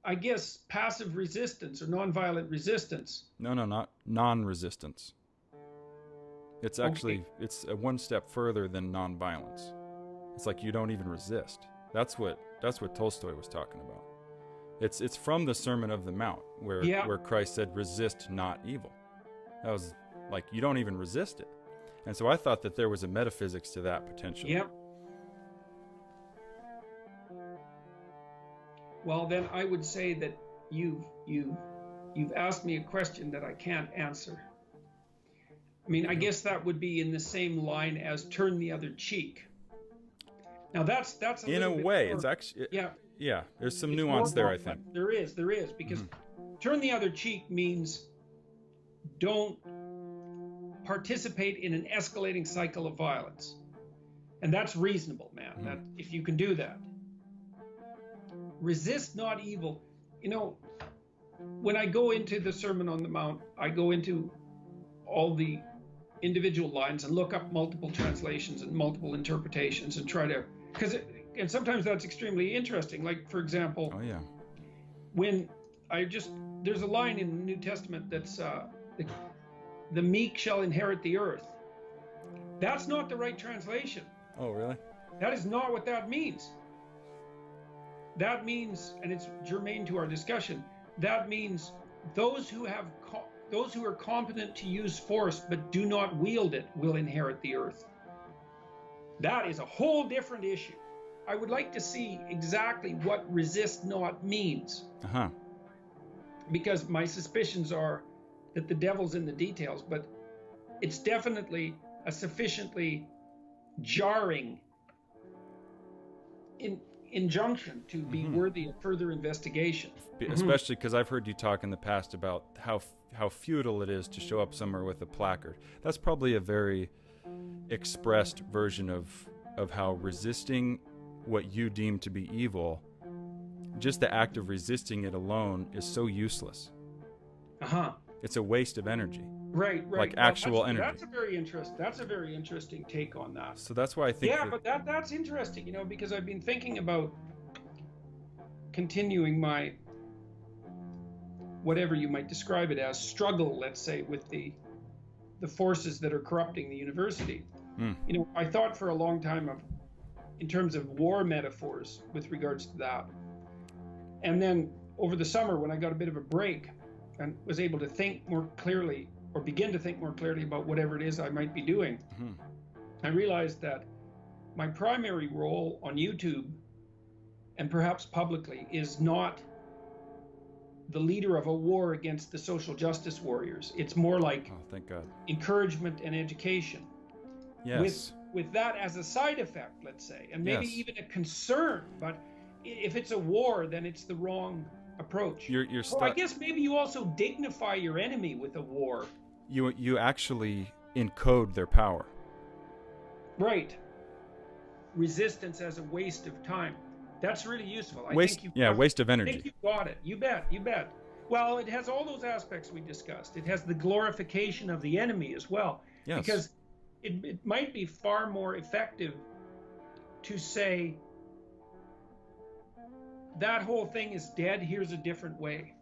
I guess, passive resistance or nonviolent resistance. No, no, not non-resistance. It's Okay. actually it's a one step further than nonviolence. It's like you don't even resist. That's what Tolstoy was talking about. It's from the Sermon of the Mount Yeah. where Christ said, "Resist not evil." That was like you don't even resist it. And so I thought that there was a metaphysics to that potentially. Yeah. Well, then I would say that you've asked me a question that I can't answer. I mean, I guess that would be in the same line as turn the other cheek. Now that's a In a little bit way, it's more, actually yeah, yeah. There's some it's more nuance there, I complex. think. There is, because Mm-hmm. turn the other cheek means don't participate in an escalating cycle of violence. And that's reasonable, man. Mm-hmm. That if you can do that. Resist not evil. You know, when I go into the Sermon on the Mount, I go into all the individual lines and look up multiple translations and multiple interpretations and try to, and sometimes that's extremely interesting. Like, for example, Oh yeah. when I just, there's a line in the New Testament that's, the meek shall inherit the earth. That's not the right translation. Oh really? That is not what that means. That means, and it's germane to our discussion, that means those who have those who are competent to use force but do not wield it will inherit the earth. That is a whole different issue. I would like to see exactly what resist not means, Uh-huh. because my suspicions are that the devil's in the details, but it's definitely a sufficiently jarring injunction to be Mm-hmm. worthy of further investigation. Mm-hmm. Especially because I've heard you talk in the past about how futile it is to show up somewhere with a placard. That's probably a very expressed version of how resisting what you deem to be evil, just the act of resisting it alone is so useless. Uh-huh. It's a waste of energy. Right. Like Well, actual energy. that's a very interesting take on that. So that's why I think Yeah, but that's interesting, because I've been thinking about continuing my, whatever you might describe it as, struggle, let's say, with the forces that are corrupting the university. I thought for a long time of, in terms of war metaphors with regards to that. And then over the summer, when I got a bit of a break and was able to think more clearly, or begin to think more clearly about whatever it is I might be doing, I realized that my primary role on YouTube, and perhaps publicly, is not the leader of a war against the social justice warriors. It's more like, oh, thank God. Encouragement and education. Yes. With that as a side effect, let's say, and maybe Yes. even a concern. But if it's a war, then it's the wrong approach. You're Well, I guess maybe you also dignify your enemy with a war. You actually encode their power. Right. Resistance as a waste of time. That's really useful. Waste of I energy. think you got it. You bet. Well, it has all those aspects we discussed. It has the glorification of the enemy as well. Yes. Because it might be far more effective to say, that whole thing is dead, here's a different way.